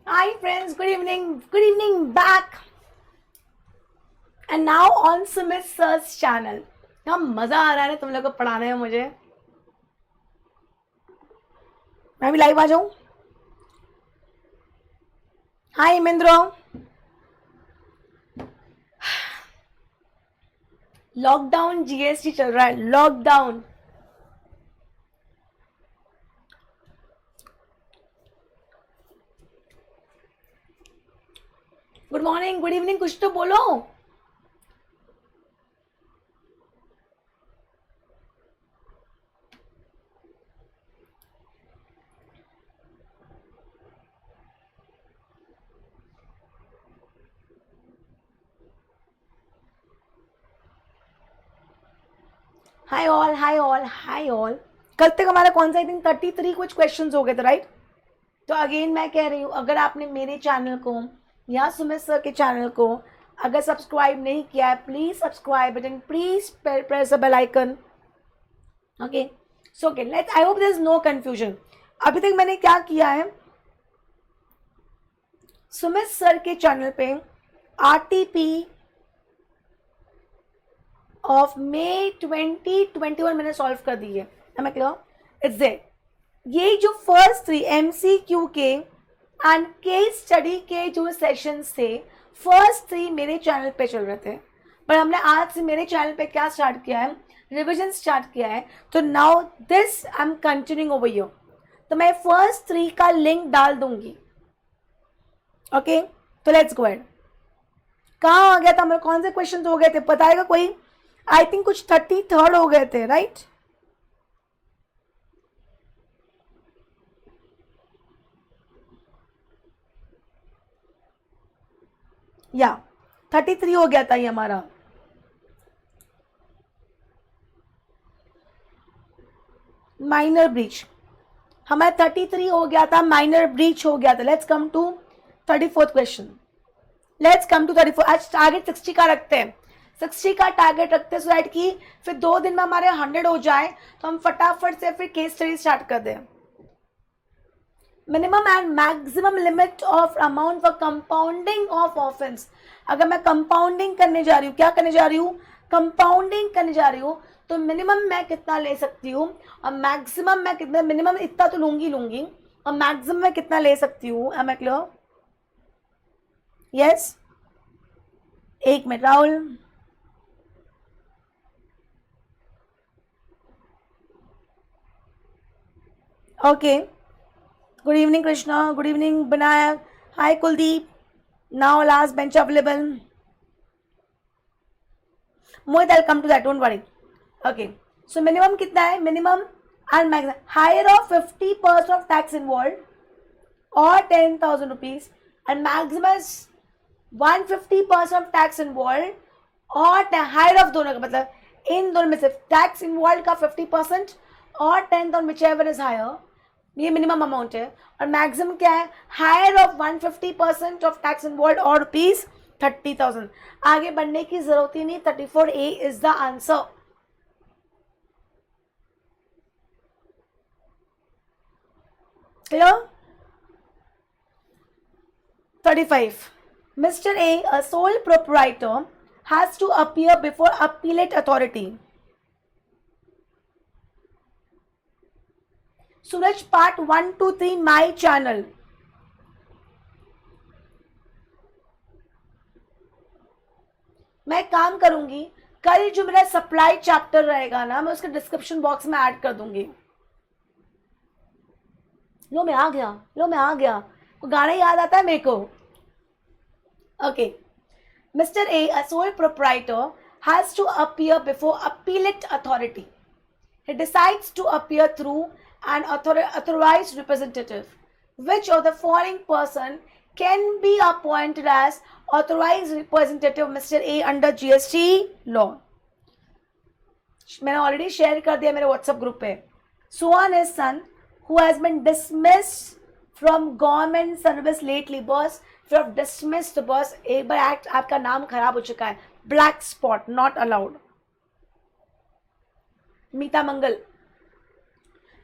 Hi friends, good evening back. And now on Sumit Sir's channel. क्या मजा आ रहा है ना तुम लोग को पढ़ाने में मुझे. मैं भी लाइव आ जाऊं. हाय मिंद्रो. लॉकडाउन जीएसटी चल रहा है. Lockdown. Good morning, good evening, कुछ तो बोलो. Hi all, hi all, hi all. कल तक हमारा कौन सा, आई थिंक 33 कुछ क्वेश्चंस हो गए थे, राइट? तो अगेन मैं कह रही हूँ, अगर आपने मेरे चैनल को या सुमित सर के चैनल को अगर सब्सक्राइब नहीं किया है, please subscribe button, please press the bell icon. Okay, so okay, let's, I hope there is no confusion. अभी तक मैंने क्या किया है, सुमित सर के चैनल पे आरटीपी ऑफ मे 2021 मैंने सॉल्व कर दी है. मैं क्लियर? It's there. ये जो फर्स्ट 3 एमसीक्यू के एंड केस स्टडी के जो सेशंस थे, फर्स्ट 3 मेरे चैनल पे चल रहे थे. पर हमने आज से मेरे चैनल पे क्या स्टार्ट किया है, रिविजन स्टार्ट किया है. तो now this I am continuing over here. तो मैं फर्स्ट 3 का लिंक डाल दूंगी. ओके, तो लेट्स गो अहेड. कहाँ आ गया था मेरे, कौन से क्वेश्चन हो गए थे बताएगा कोई? आई थिंक कुछ 33rd हो गए थे, राइट? या 33 हो गया था ये हमारा. माइनर ब्रीच हमारा 33 हो गया था, माइनर ब्रीच हो गया था. Let's come to 34th question. Let's come to 34. आज टारगेट 60 का रखते हैं, 60 का टारगेट रखते हैं, सो दैट कि फिर 2 दिन में हमारे 100 हो जाए तो हम फटाफट से फिर केस स्टडी स्टार्ट कर दें. Minimum and maximum limit of amount for compounding of offence. अगर मैं कंपाउंडिंग करने जा रही हूँ, क्या करने जा रही हूँ, कंपाउंडिंग करने जा रही हूँ, तो मिनिमम मैं कितना ले सकती हूँ और मैक्सिमम मैं कितना, मिनिमम इतना तो लूंगी और मैक्सिमम मैं कितना ले सकती हूँ. Am I clear? यस, एक minute Rahul. Okay, good evening Krishna, good evening बनाया. Hi Kuldeep. Now last bench available. Mohit, I come to that, don't worry. Okay, so minimum कितना है, minimum and maximum. Higher of 50% of tax involve और 10,000 rupees, and maximum 150% of tax involve और higher of दोनों का, मतलब इन दोनों में से टैक्स इन्वॉल्व का 50% और 10,000 विच एवर इज हायर, ये मिनिमम अमाउंट है. और मैक्सिमम क्या है, higher of 150% of tax involve और रुपीज 30,000. आगे बढ़ने की जरूरत ही नहीं, 34A is the answer. Clear? 35. Mr. A, a sole proprietor, has to appear before appellate authority. Suraj, part 1 to 3, my channel. मैं काम करूंगी, कल जो मेरा सप्लाई चैप्टर रहेगा ना, मैं उसके डिस्क्रिप्शन बॉक्स में ऐड कर दूंगी. लो मैं आ गया, लो मैं आ गया. वो गाना याद आता है मेरे को. Okay, Mr. A, a sole proprietor, has to appear before appellate authority. He decides to appear through an authorized representative. Which of the following person can be appointed as authorized representative Mr. A under GST law? मैंने already share कर दिया मेरे WhatsApp group पे. Suhan is son who has been dismissed from government service lately. Boss, फिर off dismissed boss, एक बार act आपका नाम खराब हो चुका है. Black spot, not allowed. Meeta Mangal,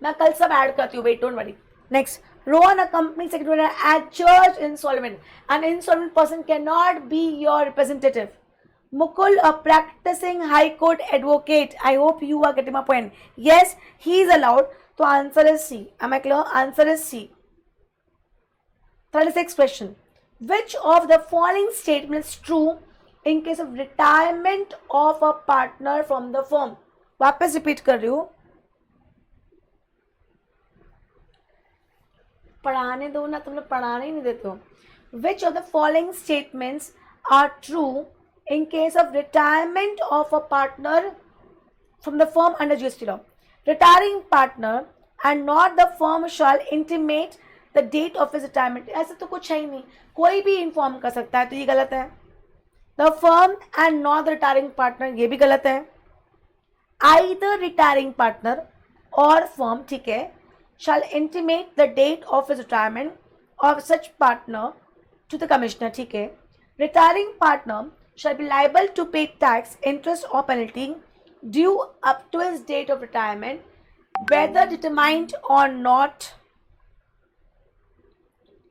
मैं कल सब ऐड करती हूँ, wait don't worry. Next, Rohan, a company secretary adjudged insolvent. An insolvent person cannot be your representative. Mukul, a practicing high court advocate. I hope you are getting my point. Yes, he is allowed. So answer is C. Am I clear? Answer is C. 36th question. Which of the following statements is true in case of retirement of a partner from the firm? वापस repeat कर रही हूँ. पढ़ाने दो ना, तुम लोग पढ़ाने ही नहीं देते हो. Which of the following statements are true in case of retirement of a partner from the firm under GST law? Retiring partner and not the firm shall intimate the date of his retirement. ऐसा तो कुछ है ही नहीं, कोई भी inform कर सकता है, तो ये गलत है. The firm and not the retiring partner, ये भी गलत है. Either retiring partner or firm, ठीक है, shall intimate the date of his retirement of such partner to the commissioner, ठीक है. Retiring partner shall be liable to pay tax, interest or penalty due up to his date of retirement, whether determined or not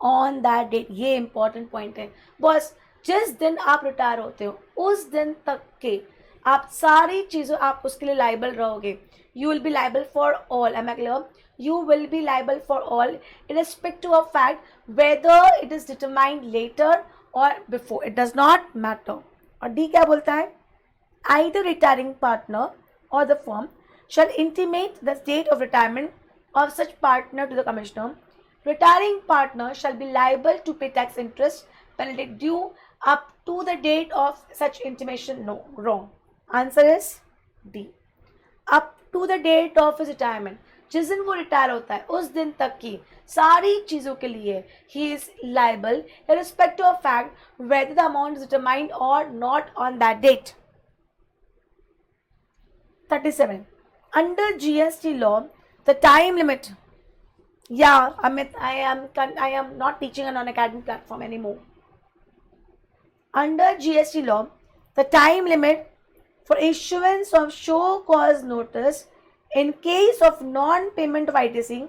on that date. ये important point है boss. जिस दिन आप retire होते हो उस दिन तक के आप सारी चीज़ों आप उसके लिए लाइबल रहोगे. You will be liable for all. Am I clear? You will be liable for all irrespective of fact whether it is determined later or before. It does not matter. और D क्या बोलता है? Either retiring partner or the firm shall intimate the date of retirement of such partner to the commissioner. Retiring partner shall be liable to pay tax, interest, penalty due up to the date of such intimation. No, wrong. Answer is D. Up to the date of his retirement. जिस दिन वो retire होता है उस दिन तक की सारी चीज़ों के लिए he is liable irrespective of fact whether the amount is determined or not on that date. 37. Under GST law, the time limit. Yeah, Amit, I am not teaching on an academic platform anymore. Under GST law, the time limit for issuance of show cause notice in case of non-payment of ITC,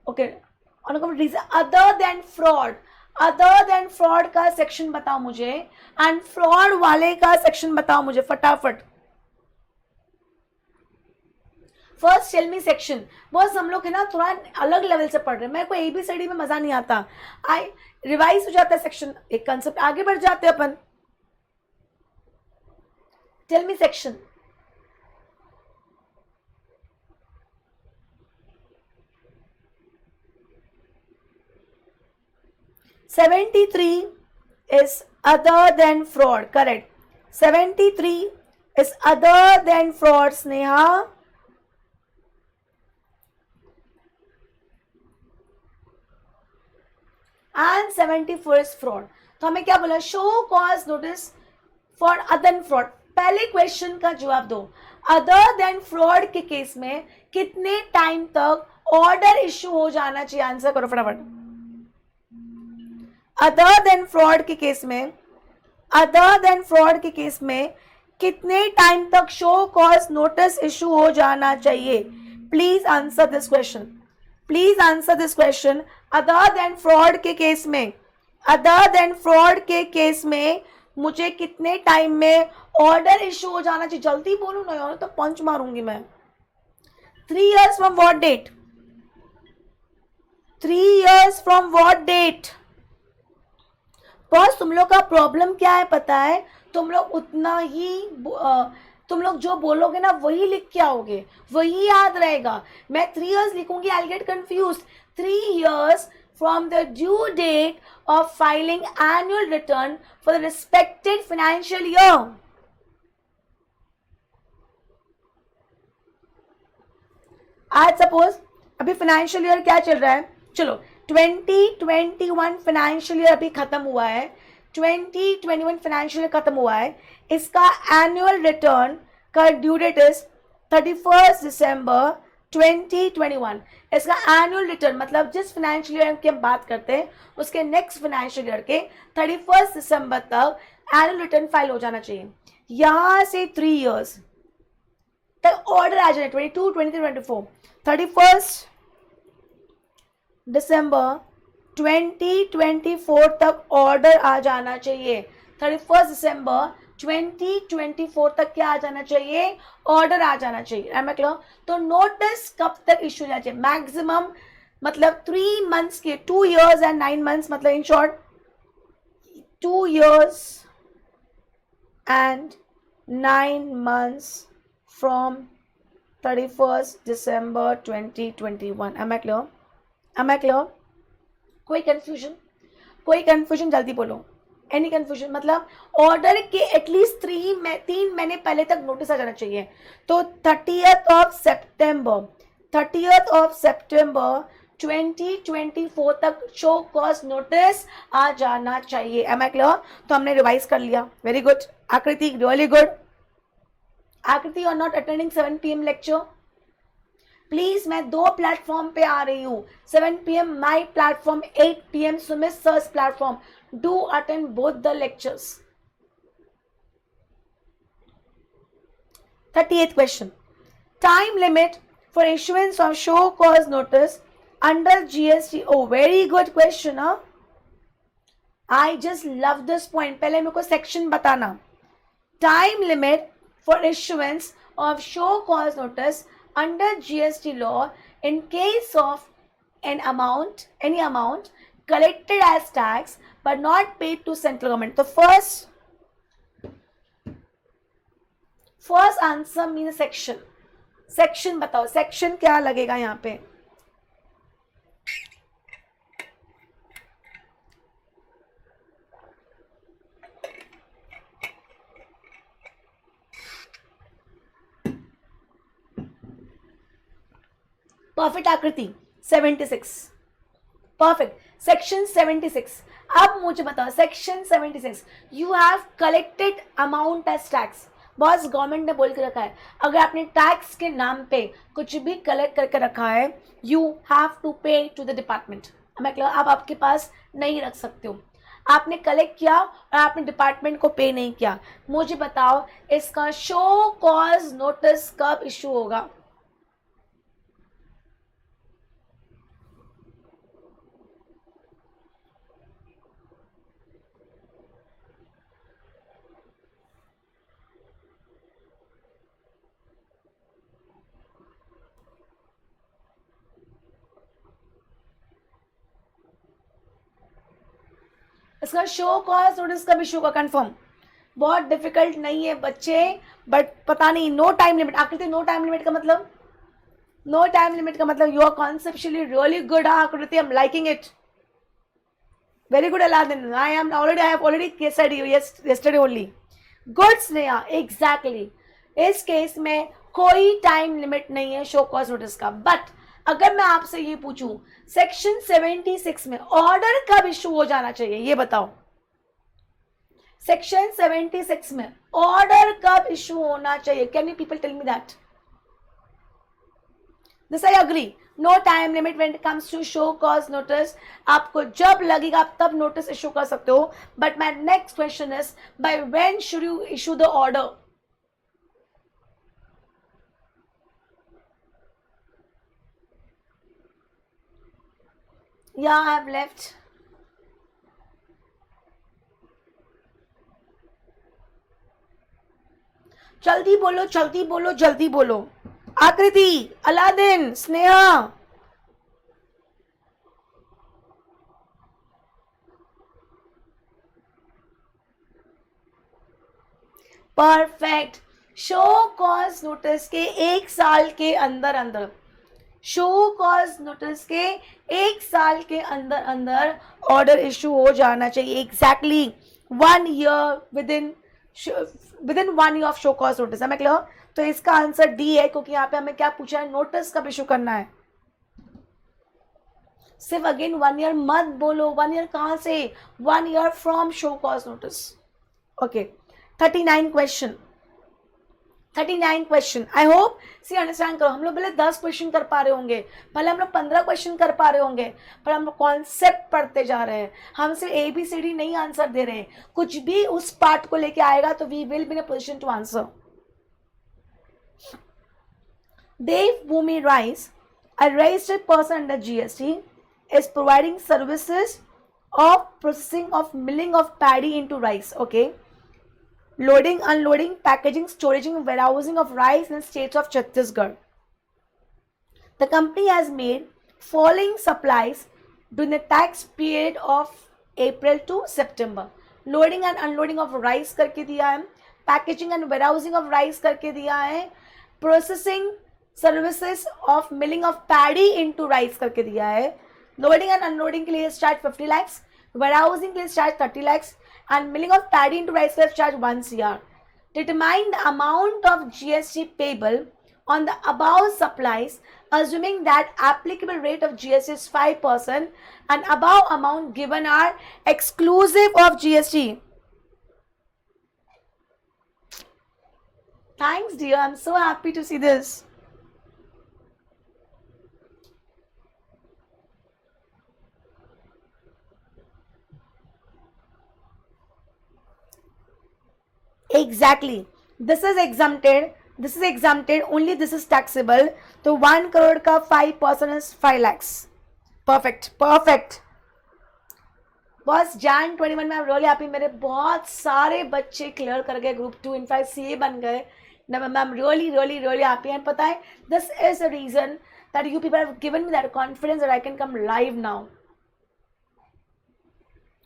okay, on a reason other than fraud का section बताओ मुझे, and fraud वाले का section बताओ मुझे फटाफट. First tell me section. बस हम लोग है ना थोड़ा अलग लेवल से पढ़ रहे हैं, मेरे को ABCD में मजा नहीं आता. आई रिवाइज हो जाता है सेक्शन, एक कंसेप्ट आगे बढ़ जाते हैं अपन. Tell me section. 73 is other than fraud. Correct. 73 is other than fraud, Sneha. And 74 is fraud. तो हमें क्या बोला? Show cause notice for other than fraud. पहले क्वेश्चन का जवाब दो. अदर देन फ्रॉड के केस में कितने टाइम तक ऑर्डर इश्यू हो जाना चाहिए? आंसर करो फटाफट. अदर देन फ्रॉड के केस में, अदर देन फ्रॉड के केस में कितने टाइम तक शो कॉज नोटिस इशू हो जाना चाहिए? Please answer this question. Please answer this question. Other than fraud के केस में, अदर देन फ्रॉड के केस में मुझे कितने टाइम में ऑर्डर इशू हो जाना चाहिए? जल्दी बोलो ना यार, तो पंच मारूंगी मैं. 3 years from what date? 3 years from what date? Boss तुम लोग का प्रॉब्लम क्या है पता है? तुम लोग उतना ही तुम लोग जो बोलोगे ना वही लिख के आओगे, वही याद रहेगा. मैं 3 years लिखूंगी, I get confuse. 3 years from the due date of filing annual return for the respected financial year. आज सपोज अभी फाइनेंशियल ईयर क्या चल रहा है? चलो 2021 फाइनेंशियल ईयर अभी खत्म हुआ है. 2021 फाइनेंशियल ईयर खत्म हुआ है. इसका एनुअल रिटर्न का ड्यू डेट इज 31 दिसंबर 2021. इसका एनुअल रिटर्न मतलब जिस फाइनेंशियल ईयर की हम बात करते हैं उसके नेक्स्ट फाइनेंशियल ईयर के 31 दिसंबर तक एनुअल रिटर्न फाइल हो जाना चाहिए. यहां से 3 years तक ऑर्डर आ जाए. 22, 23, 24, 31 दिसंबर 2024 तक ऑर्डर आ जाना चाहिए. 31 दिसंबर 2024 तक क्या आ जाना चाहिए? ऑर्डर आ जाना चाहिए. Am I clear? तो नोटिस कब तक इश्यू होना चाहिए? मैक्सिमम मतलब 3 months के, 2 years and 9 months, मतलब in short 2 years and 9 months from 31st December 2021. Am I clear? Am I clear? कोई कंफ्यूजन? कोई कंफ्यूजन? जल्दी बोलो. Any confusion? मतलब ऑर्डर के एटलीस्ट 3 महीने पहले तक नोटिस आ जाना चाहिए. तो 30th of September 2024 तक शो कॉज नोटिस आ जाना चाहिए. Am I clear? तो हमने रिवाइज कर लिया. Very good Aakriti, really good. Aakriti, you are not attending 7 PM lecture. Please, मैं 2 प्लेटफॉर्म पे आ रही हूँ. 7 PM my platform, 8 PM Sumit sir's platform. Do attend both the lectures. 38th question. Time limit for issuance of show cause notice under GST. Oh, very good question, huh? I just love this point. पहले मेरे को section बताना. Time limit for issuance of show cause notice under GST law in case of any amount collected as tax but not paid to central government. तो first answer means section. Section बताओ, section क्या लगेगा यहाँ पे? Perfect Aakriti. 76. Perfect. Section 76. अब मुझे बताओ, section 76, you have collected amount as tax. Boss, government ने बोल के रखा है अगर आपने टैक्स के नाम पे कुछ भी कलेक्ट करके रखा है, यू हैव टू पे टू द डिपार्टमेंट. मतलब आप आपके पास नहीं रख सकते हो. आपने कलेक्ट किया और आपने डिपार्टमेंट को पे नहीं किया. मुझे बताओ इसका शो कॉज नोटिस कब इशू होगा? इसका शो कॉज नोटिस कब इशू होगा? कंफर्म. बहुत डिफिकल्ट नहीं है बच्चे, बट पता नहीं. No time limit. Akriti, no time limit का मतलब? नो टाइम लिमिट का मतलब you are conceptually really good. Akriti, I am liking it. Very good Aladdin. I have already said you yesterday only. Good Sneha, exactly. इस केस में कोई time limit नहीं है show cause notice का. बट अगर मैं आपसे ये पूछूं, सेक्शन 76 में ऑर्डर कब इशू हो जाना चाहिए, ये बताओ. सेक्शन 76 में ऑर्डर कब इशू होना चाहिए? Can you people tell me that? This I agree. No time limit when it comes to show cause notice. आपको जब लगेगा आप तब नोटिस इशू कर सकते हो. But my next question is, by when should you issue the order? Yeah, I have left. जल्दी बोलो, जल्दी बोलो, जल्दी बोलो. आकृति, Aladdin, Sneha. Perfect. Show cause notice के 1 साल के अंदर अंदर, शो कॉज नोटिस के 1 साल के अंदर अंदर ऑर्डर इशू हो जाना चाहिए. Exactly 1 year within 1 year of show cause notice. है क्लियर? तो इसका आंसर डी है, क्योंकि यहाँ पे हमें क्या पूछा है? नोटिस कब इशू करना है. सिर्फ अगेन 1 year मत बोलो. 1 year कहाँ से? 1 year from show cause notice. Okay. 39 question. 39 question. I hope see understand करो. हम लोग पहले 10 क्वेश्चन कर पा रहे होंगे, पहले हम लोग 15 क्वेश्चन कर पा रहे होंगे, पर हम लोग कॉन्सेप्ट पढ़ते जा रहे हैं. हम सिर्फ ABCD नहीं आंसर दे रहे हैं. कुछ भी उस पार्ट को लेके आएगा तो we will be in a position to answer. Dev Bhoomi rice, a registered person under GST is providing services of processing of milling of paddy into rice. Okay, loading, unloading, packaging, storage, and warehousing of rice in states of Chhattisgarh. The company has made following supplies during the tax period of April to September. Loading and unloading of rice करके दिया है, packaging and warehousing of rice करके दिया है, processing services of milling of paddy into rice करके दिया है, loading and unloading के लिए चार्ज 50 lakhs, वेयरहाउसिंग के लिए charge 30 lakhs end milling of paddy into rice के लिए charge 1 crore. Determine the amount of GST payable on the above supplies, assuming that applicable rate of GST is 5% and above amount given are exclusive of GST. Thanks dear, I'm so happy to see this. Exactly. This is exempted. This is exempted. Only this is taxable. तो 1 crore का 5% is 5 lakhs. Perfect. Perfect. बस Jan 21 में I'm really happy. मेरे बहुत सारे बच्चे clear कर गए ग्रुप 2. इनफैक्ट CA बन गए. I'm really happy. And पता है, this is the reason that you people have given me that confidence that I can come live now.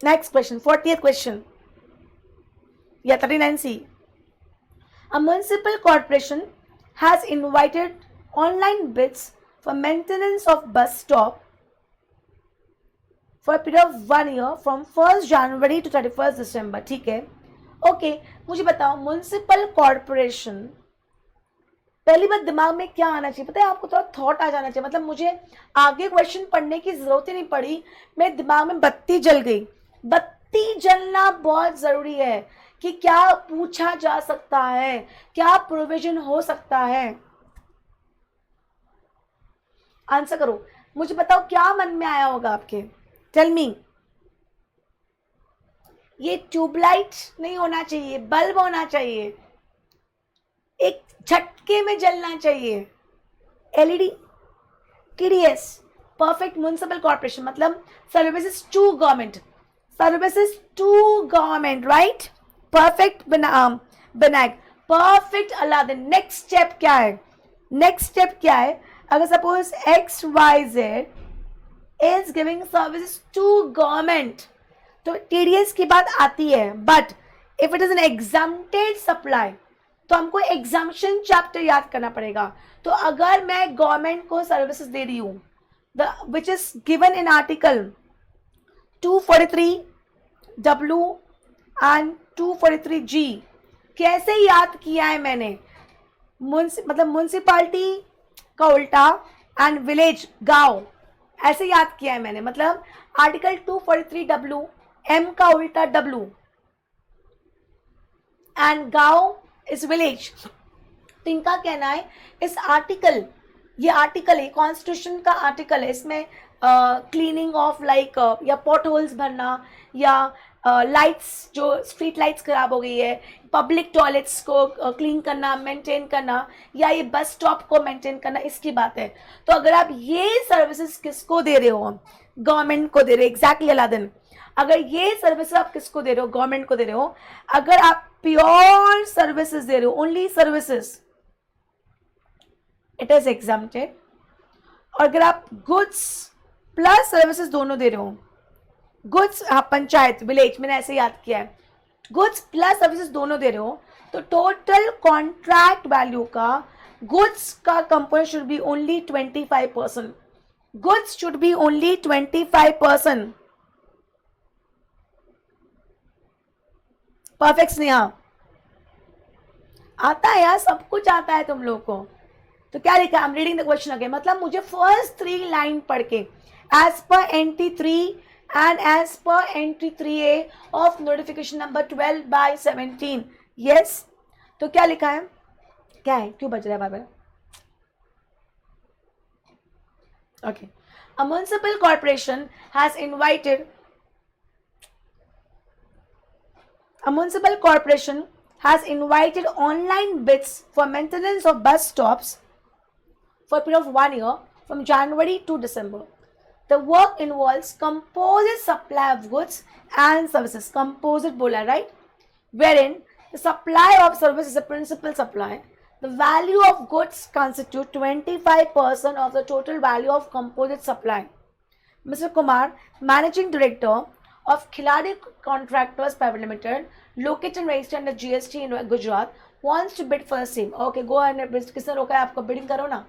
Next question. 40th question. Yeah, 39C. A municipal corporation has invited online bids for maintenance of bus stop for a period of 1 year from 1st January to 31st December. ठीक है? Okay, मुझे बताओ municipal corporation, पहली बात दिमाग में क्या आना चाहिए पता है आपको? थोड़ा थॉट आ जाना चाहिए. मतलब मुझे आगे क्वेश्चन पढ़ने की जरूरत ही नहीं पड़ी, मेरे दिमाग में बत्ती जल गई. बत्ती जलना बहुत जरूरी है कि क्या पूछा जा सकता है, क्या प्रोविजन हो सकता है. आंसर करो, मुझे बताओ क्या मन में आया होगा आपके. Tell me. ये ट्यूबलाइट नहीं होना चाहिए, बल्ब होना चाहिए, एक झटके में जलना चाहिए. LED. TDS, perfect municipal corporation, मतलब services to government. Services to government, right? Perfect बनाएग, परफेक्ट अलादीन. नेक्स्ट स्टेप क्या है? नेक्स्ट स्टेप क्या है? अगर suppose XYZ is giving services to government तो टीडीएस की बात आती है. But if it is an exempted supply तो हमको एग्जाम्पशन चैप्टर याद करना पड़ेगा. तो अगर मैं गवर्नमेंट को सर्विसेज दे रही हूं which is given in article 243W and 243G, कैसे याद किया है मैंने? मतलब म्युनिसिपालिटी का उल्टा एंड विलेज गांव, ऐसे याद किया है मैंने. मतलब आर्टिकल 243W, M का उल्टा W एंड गांव इज विलेज. तो इनका कहना है इस आर्टिकल, ये आर्टिकल है कॉन्स्टिट्यूशन का आर्टिकल है, इसमें क्लीनिंग ऑफ लाइक या पॉट होल्स भरना या लाइट्स जो स्ट्रीट लाइट्स खराब हो गई है, पब्लिक टॉयलेट्स को क्लीन करना, मेंटेन करना, या ये बस स्टॉप को मेंटेन करना, इसकी बात है. तो अगर आप ये सर्विसेज किसको दे रहे हो? गवर्नमेंट को दे रहे हो. एग्जैक्टली अलादीन, अगर ये सर्विसेज आप किसको दे रहे हो? गवर्नमेंट को दे रहे हो. अगर आप प्योर सर्विसेज दे रहे हो, only services, it is exempted. और अगर आप गुड्स प्लस सर्विसेज दोनों दे रहे हो, गुड्स, हाँ पंचायत विलेज, मैंने ऐसे याद किया है, गुड्स प्लस सर्विसेज दोनों दे रहे हो, तो टोटल कॉन्ट्रैक्ट वैल्यू का गुड्स का component should be only 25%. Goods should be only 25%. Perfect Sneha, आता है यार, सब कुछ आता है तुम लोग को. तो क्या लिखा? I am reading the question again. मतलब मुझे फर्स्ट 3 लाइन पढ़ के as per entry 3 and as per entry 3A of notification number 12/17. yes. तो क्या लिखा है? क्या है? क्यों बज रहा है बार बार? Okay. A municipal corporation has invited online bids for maintenance of bus stops for a period of 1 year from January to December. The work involves composite supply of goods and services. Composite bola, right? Wherein the supply of service is the principal supply. The value of goods constitute 25% of the total value of composite supply. Mr. Kumar, Managing Director of Khiladi Contractors Private Limited, located and registered under GST in Gujarat, wants to bid for the same. Okay, go ahead. किसने रोका है आपको? bidding करो ना.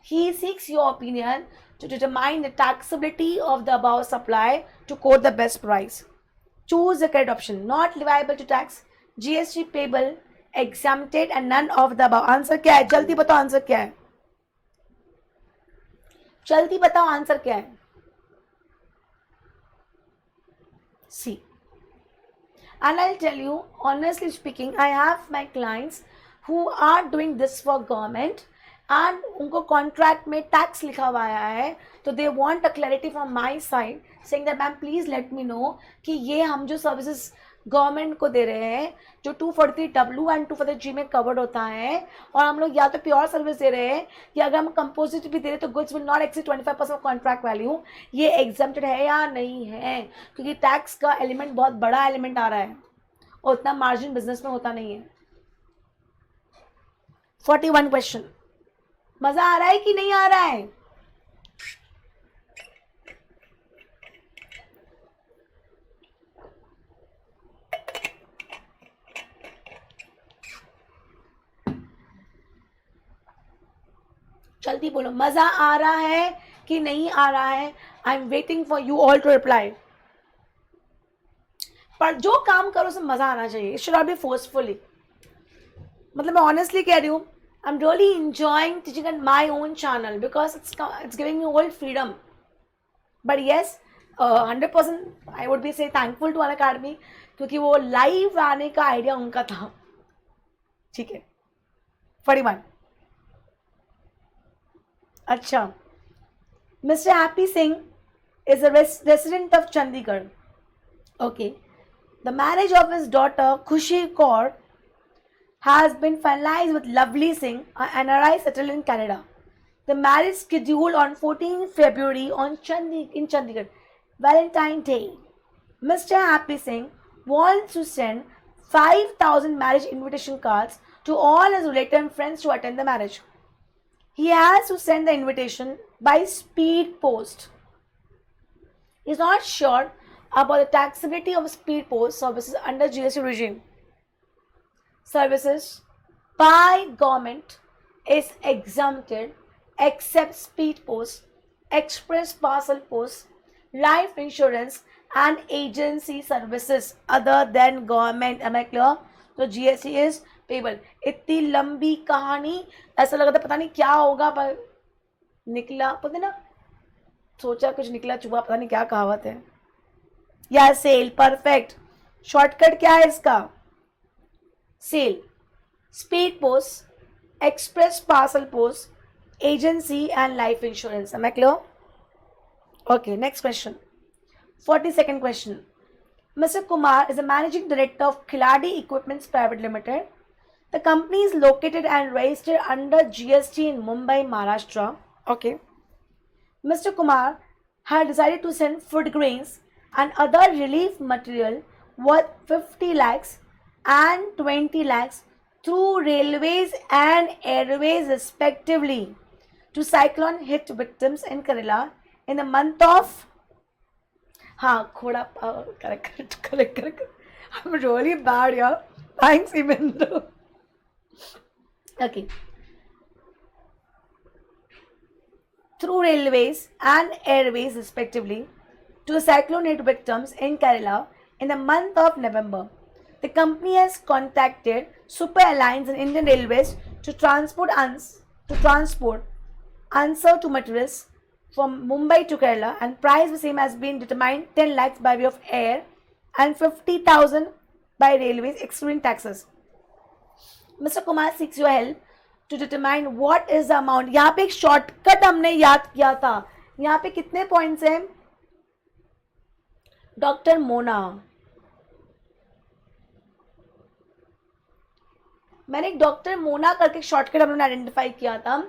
He seeks your opinion to determine the taxability of the above supply to quote the best price. Choose the correct option. Not liable to tax, GST payable, exempted and none of the above. Answer क्या है? जल्दी बताओ answer क्या है? जल्दी बताओ answer क्या है? C. And I'll tell you, honestly speaking, I have my clients who are doing this for government and उनको कॉन्ट्रैक्ट में टैक्स लिखा हुआ है, तो they want a clarity from my side saying that ma'am please let me know कि ये हम जो सर्विसेज गवर्नमेंट को दे रहे हैं जो 243W एंड 243G में कवर्ड होता है, और हम लोग या तो प्योर सर्विस दे रहे हैं या अगर हम कंपोजिट भी दे रहे हैं तो goods will not exceed 25% contract value, ये एग्जम्प्टेड है या नहीं है? क्योंकि टैक्स का एलिमेंट बहुत बड़ा एलिमेंट आ रहा है और उतना मार्जिन बिजनेस में होता नहीं है. 41 क्वेश्चन. मजा आ रहा है कि नहीं आ रहा है? जल्दी बोलो, मजा आ रहा है कि नहीं आ रहा है? I am waiting for you all to reply. पर जो काम करो उसमें मजा आना चाहिए. It should not be forcefully. मतलब मैं ऑनेस्टली कह रही हूँ, I'm really enjoying teaching on my own channel because it's giving me all freedom. But yes, 100% I would be say thankful to Unacademy क्योंकि वो लाइव आने का आइडिया उनका था. ठीक है. 41. अच्छा. Mr. Happy Singh is a resident of Chandigarh. Okay. The marriage of his daughter Khushi Kaur has been finalized with Lovely Singh, an NRI settled in Canada. The marriage scheduled on 14 February in Chandigarh, Valentine Day. Mr. Happy Singh wants to send 5,000 marriage invitation cards to all his relatives and friends to attend the marriage. He has to send the invitation by speed post. He is not sure about the taxability of speed post services under GST regime. Services by government is exempted except speed post, express parcel post, life insurance and agency services other than government. Am I clear? So GST is payable. इतनी लंबी कहानी, ऐसा लगा था पता नहीं क्या होगा पर निकला, पता ना, सोचा कुछ निकला चुहा, पता नहीं क्या कहावत है. या सेल. परफेक्ट. शॉर्टकट क्या है इसका? Sale, speed post, express parcel post, agency and life insurance. Am I clear? Okay, next question. 42nd question. Mr. Kumar is the managing director of Khiladi Equipments Private Limited. The company is located and registered under GST in Mumbai, Maharashtra. Okay. Mr. Kumar had decided to send food grains and other relief material worth 50 lakhs and 20 lakhs through railways and airways respectively to cyclone hit victims in Kerala in the month of correct. I'm really bad, yeah. Thanks, Imendu. Okay. Through railways and airways respectively to the cyclone hit victims in Kerala in the month of November. The company has contacted Super Alliance and Indian Railways to transport answer to materials from Mumbai to Kerala, and price the same has been determined 10 lakhs by way of air and 50,000 by railways excluding taxes. Mr. Kumar seeks your help to determine what is the amount. यहाँ पे एक shortcut हमने याद किया था. यहाँ पे कितने पॉइंट्स हैं? डॉक्टर मोना, मैंने एक डॉक्टर मोना करके शॉर्टकट हम लोगों ने आइडेंटिफाई किया था.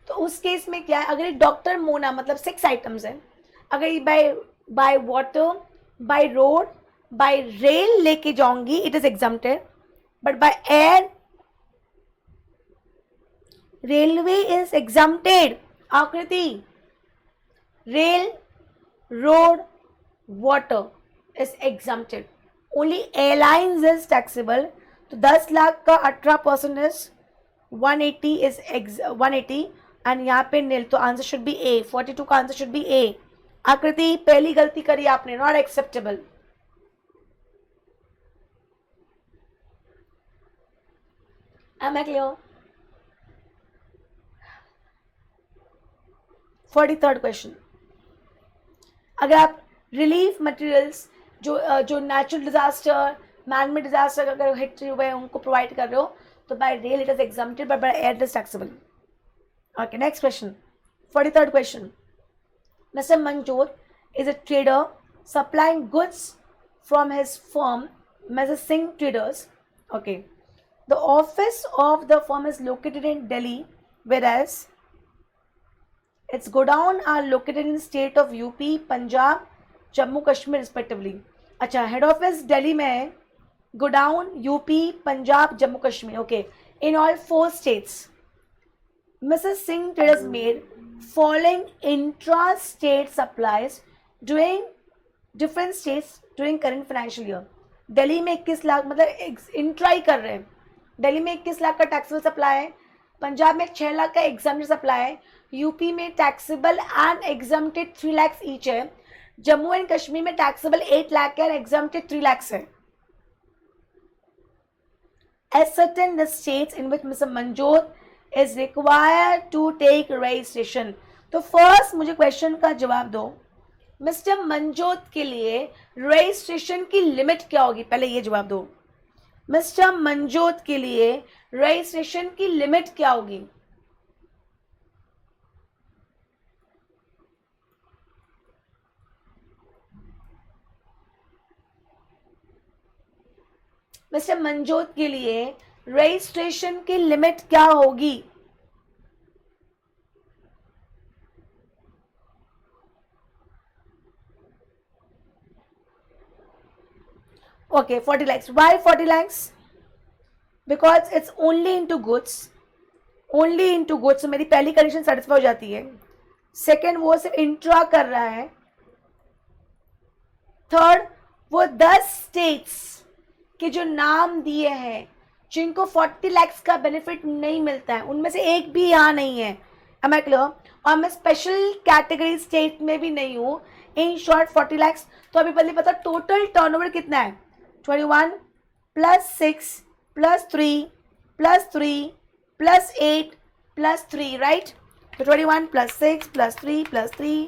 तो उस केस में क्या है, अगर एक डॉक्टर मोना मतलब 6 आइटम्स है अगर ये by water, by road, by rail लेके जाऊंगी, it is exempted, but by air, railway is exempted. Akriti, rail, road, water is exempted. Only airlines is taxable. तो 10 लाख का 18% is 180 is 180 and यहाँ पे nil. तो आंसर शुड बी ए. 42 का answer should be ए. आकृति, पहली गलती करी आपने, not acceptable. Am I clear? 43rd question. अगर आप रिलीफ मटेरियल्स जो natural disaster, man made disaster अगर हिट हुए हैं उनको प्रोवाइड कर रहे हो, तो bye rail it is exempted, but by air it is taxable. Okay, next question. 43rd question. Mister Manjot is a trader supplying goods from his firm mister Singh traders. Okay, the office of the firm is located in Delhi, whereas its godown are located in state of UP, Punjab, Jammu Kashmir respectively. अच्छा, head office Delhi में है, godown UP, Punjab, Jammu Kashmir. Okay, in all 4 states Mrs Singh traders made following intra state supplies during different states during current financial year. Delhi में 21 लाख, मतलब intra ही कर रहे हैं. दिल्ली में 21 लाख का टैक्सेबल सप्लाई है, पंजाब में 6 लाख का एग्जाम्प्टेड सप्लाई है, यूपी में taxable and exempted 3 lakh each है, जम्मू एंड कश्मीर में टैक्सेबल 8 लाख है और एग्जाम्प्टेड 3 लाख है. Ascertain the states in which Mr. Manjot is required to take registration. तो फर्स्ट मुझे क्वेश्चन का जवाब दो, मिस्टर मंजोत के लिए रजिस्ट्रेशन की लिमिट क्या होगी, पहले ये जवाब दो. मिस्टर मंजोत के लिए रजिस्ट्रेशन की लिमिट क्या होगी? मिस्टर मंजोत के लिए रजिस्ट्रेशन की लिमिट क्या होगी? Okay, 40 lakhs. Why 40 lakhs? Because it's only into goods. Only into goods. So मेरी पहली कंडीशन सेटिस्फाई हो जाती है. सेकेंड, वो सिर्फ इंट्रा कर रहा है. थर्ड, वो 10 स्टेट्स के जो नाम दिए हैं जिनको 40 lakhs का बेनिफिट नहीं मिलता है, उनमें से एक भी यहाँ नहीं है. Am I clear? और मैं स्पेशल कैटेगरी स्टेट में भी नहीं हूँ. In short 40 lakhs. तो अभी पहले पता टोटल टर्नओवर कितना है? 21 plus 6 plus 3 plus 3 plus 8 plus 3, right? तो 21 plus 6 plus 3 plus 3,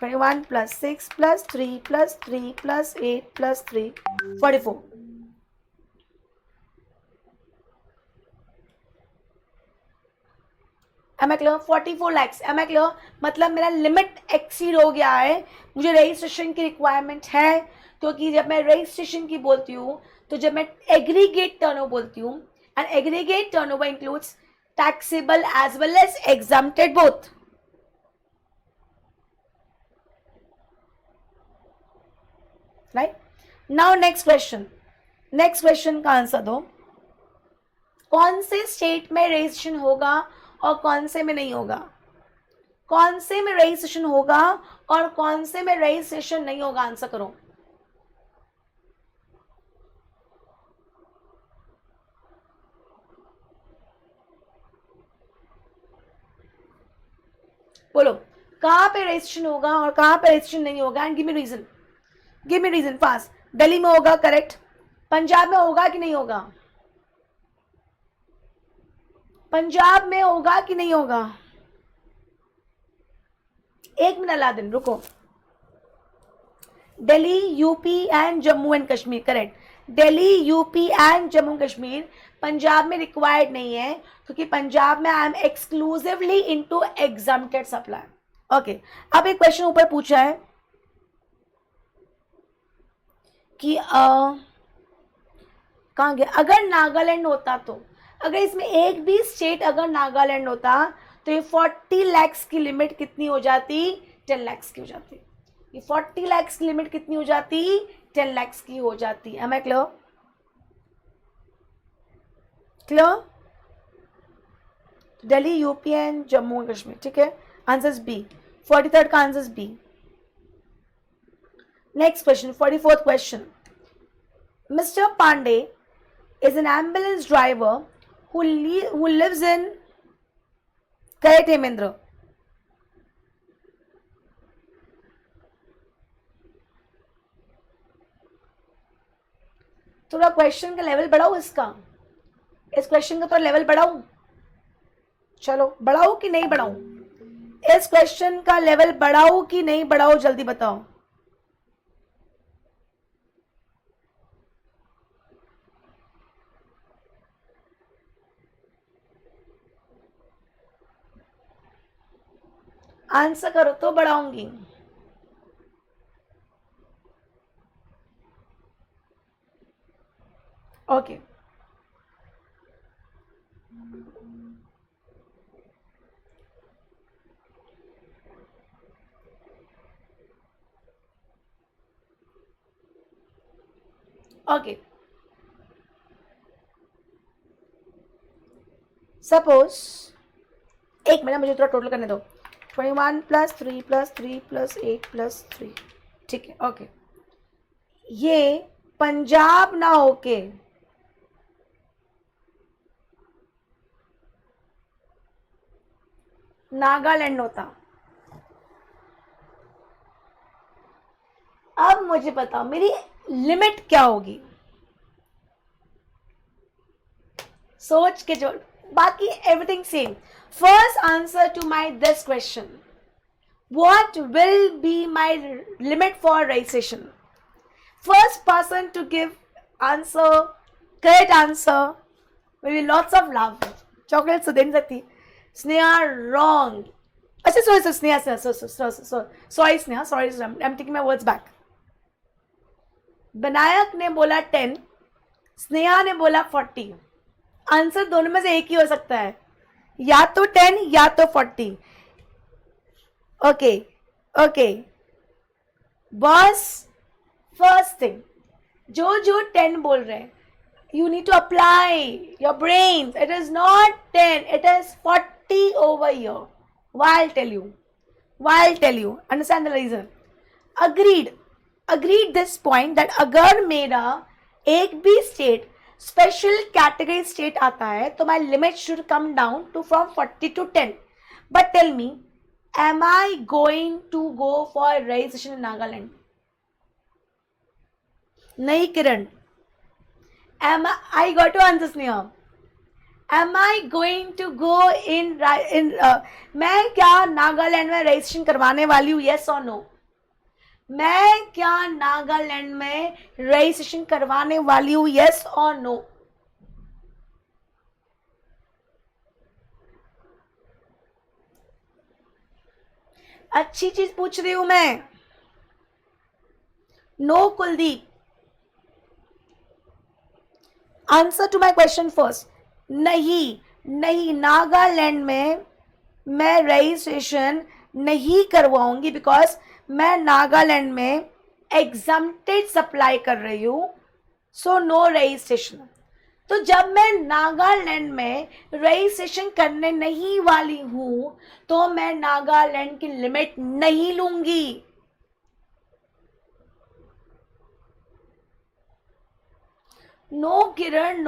21 plus 6 plus 3 plus 3 plus 8 plus 3, 44. Am I clear? 44 lakhs. Am I clear? मतलब मेरा लिमिट एक्सीड हो गया है. मुझे रजिस्ट्रेशन की रिक्वायरमेंट है, क्योंकि जब मैं रजिस्ट्रेशन की बोलती हूँ तो जब मैं एग्रीगेट टर्नओवर बोलती हूँ, and aggregate turnover includes taxable as well as exempted both. Right? Now next question. Next question का आंसर दो. कौन से स्टेट में रजिस्ट्रेशन होगा और कौन से में नहीं होगा? कौन से में रजिस्ट्रेशन होगा और कौन से में रजिस्ट्रेशन नहीं होगा? आंसर करो. बोलो, कहां पे रजिस्ट्रेशन होगा और कहां पे रजिस्ट्रेशन नहीं होगा, and give me reason. Give me reason fast. Delhi में होगा, करेक्ट. पंजाब में होगा कि नहीं होगा? पंजाब में होगा कि नहीं होगा? एक मिनट अलादीन, रुको. Delhi, UP and Jammu and Kashmir, correct. Delhi, UP and Jammu Kashmir. Punjab में रिक्वायर्ड नहीं है, क्योंकि पंजाब में I am exclusively into exempted supply. Okay, अब एक क्वेश्चन ऊपर पूछा है कि कहाँ गया? अगर नागालैंड होता तो, अगर इसमें एक भी स्टेट अगर नागालैंड होता तो ये 40 lakhs की लिमिट कितनी हो जाती? 10 lakhs की हो जाती. ये 40 lakhs की लिमिट कितनी हो जाती, 10 lakhs की हो जाती. Am I clear? Clear? Delhi, UP and Jammu and Kashmir. ठीक है, आंसर बी. 43rd का answer B. Next question, 44th question. Mr. Pandey is an ambulance driver who lives in correct Hemendra. थोड़ा क्वेश्चन का लेवल बढ़ाओ, इसका इस क्वेश्चन का थोड़ा लेवल बढ़ाऊं. चलो बढ़ाओ कि नहीं बढ़ाऊं, इस क्वेश्चन का लेवल बढ़ाओ कि नहीं बढ़ाओ, जल्दी बताओ. आंसर करो तो बढ़ाऊंगी. ओके. ओके, सपोज एक मिनट, मुझे थोड़ा टोटल करने दो. 21 + 3 + 3 + 8 + 3. ठीक है, ओके. ये पंजाब ना होके नागालैंड होता. अब मुझे बताओ मेरी लिमिट क्या होगी, सोच के जोड़. बाकी everything same. First answer to my this question, what will be my limit for registration? First person to give answer, correct answer, will be lots of love. Chocolates तो दे नहीं सकती. स्नेहा wrong. अच्छा sorry Sneha, sorry Sneha, sorry, I'm taking my words back. Vinayak ने बोला 10, स्नेहा ने बोला 40. Answer दोनों में से एक ही हो सकता है, या तो 10 या तो 40. Okay okay boss, first thing, जो 10 बोल रहे हैं, you need to apply your brains. It is not 10, it is 40 over here. Why? I'll tell you. Understand the reason. Agreed this point that अगर मेरा एक भी स्टेट स्पेशल कैटेगरी स्टेट आता है तो my limit should come down to from 40 to 10. But tell me, am I going to go for registration in Nagaland? नहीं किरण. I got to answer Sneha. Am I going to go in मैं क्या नागालैंड में registration करवाने वाली हूँ, yes or no? मैं क्या नागालैंड में रजिस्ट्रेशन करवाने वाली हूँ, yes or no? अच्छी चीज पूछ रही हूं मैं. No Kuldeep. Answer to my question first. नहीं, नागालैंड में मैं रजिस्ट्रेशन नहीं करवाऊंगी बिकॉज मैं नागालैंड में एग्जम्प्टेड सप्लाई कर रही हूं, सो नो रजिस्ट्रेशन. तो जब मैं नागालैंड में रजिस्ट्रेशन करने नहीं वाली हूं तो मैं नागालैंड की लिमिट नहीं लूंगी. No Kiran,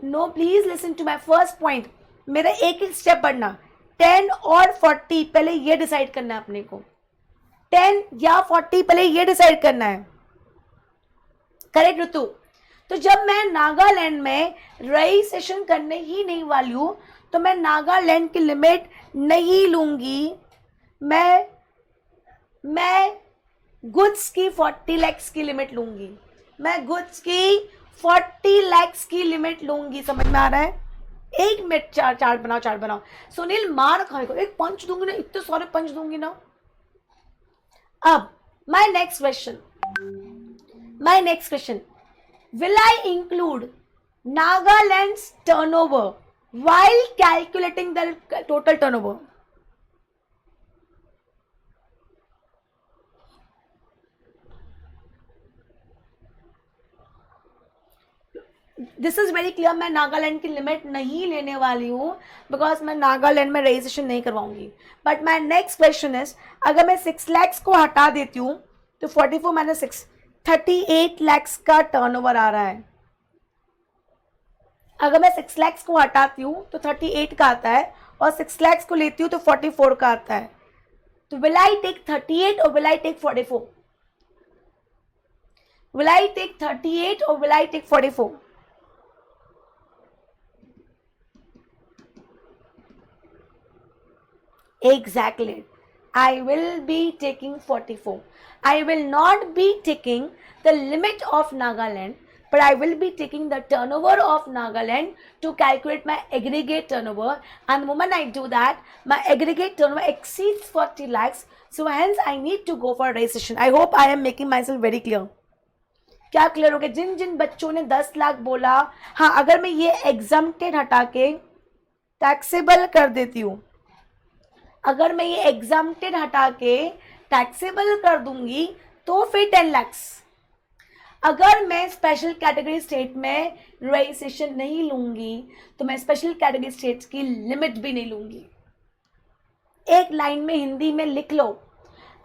no please listen to my first point. मेरा एक स्टेप बढ़ना, 10 और 40 पहले ये डिसाइड करना है अपने को. 10 या 40 पहले ये डिसाइड करना है. करेक्ट ऋतु. तो जब मैं नागालैंड में रजिस्ट्रेशन करने ही नहीं वाली हूं तो मैं नागालैंड की लिमिट नहीं लूंगी. मैं गुड्स की 40 lakhs की लिमिट लूंगी. मैं गुड्स की 40 lakhs की लिमिट लूंगी. समझ में आ रहा है? एक मिनट, चार्ट बनाओ. सुनील मार खाएगा, एक पंच दूंगी ना, इतने सारे पंच दूंगी ना. अब my next question, will I include Nagaland's turnover while calculating the total turnover? This is very clear, मैं नागालैंड की लिमिट नहीं लेने वाली हूँ बिकॉज मैं नागालैंड में रजिस्ट्रेशन नहीं करवाऊंगी. But my next question is, अगर मैं 6 lakhs को हटा देती हूँ तो 44 माइनस 6, 38 lakhs का टर्नओवर आ रहा है. अगर मैं 6 lakhs को हटाती हूँ तो 38 का आता है, और 6 lakhs को लेती हूँ तो 44 का आता है. तो विल आई टेक 38 और will I take 44? Will I take 38 or will I take 44? Exactly. I will be taking 44. I will not be taking the limit of Nagaland, but I will be taking the turnover of Nagaland to calculate my aggregate turnover. And the moment I do that, my aggregate turnover exceeds 40 lakhs. So hence I need to go for registration. I hope I am making myself very clear. क्या clear हो गया? जिन जिन बच्चों ने 10 लाख बोला, हाँ, अगर मैं ये एग्जम्प्टेड हटा के टैक्सेबल कर देती हूँ, अगर मैं ये एग्जम्प्टेड हटा के टैक्सेबल कर दूंगी तो फिर 10 lakhs. अगर मैं स्पेशल कैटेगरी स्टेट में रजिस्ट्रेशन नहीं लूंगी तो मैं स्पेशल कैटेगरी स्टेट्स की लिमिट भी नहीं लूंगी. एक लाइन में हिंदी में लिख लो,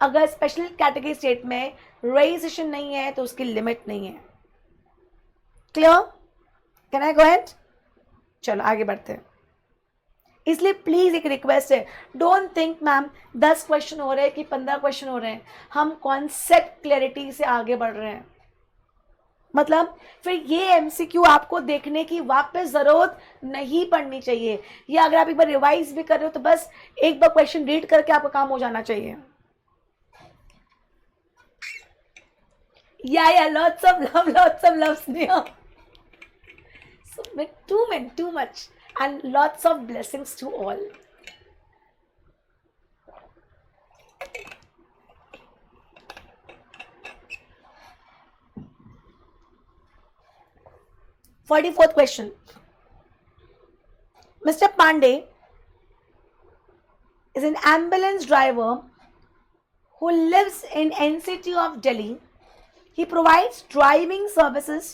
अगर स्पेशल कैटेगरी स्टेट में रजिस्ट्रेशन नहीं है तो उसकी लिमिट नहीं है. Clear? Can I go ahead? चलो आगे बढ़ते हैं. इसलिए प्लीज एक रिक्वेस्ट है, डोंट थिंक मैम 10 क्वेश्चन हो रहे हैं कि 15 क्वेश्चन हो रहे हैं. हम कॉन्सेप्ट क्लैरिटी से आगे बढ़ रहे हैं. मतलब फिर ये एमसीक्यू आपको देखने की वापस जरूरत नहीं पड़नी चाहिए. या अगर आप एक बार रिवाइज भी कर रहे हो तो बस एक बार क्वेश्चन रीड करके आपका काम हो जाना चाहिए. Yeah, lots of love, Sneha. So too much, and lots of blessings to all. Forty-fourth question. Mr. Pandey is an ambulance driver who lives in NCT of Delhi. He provides driving services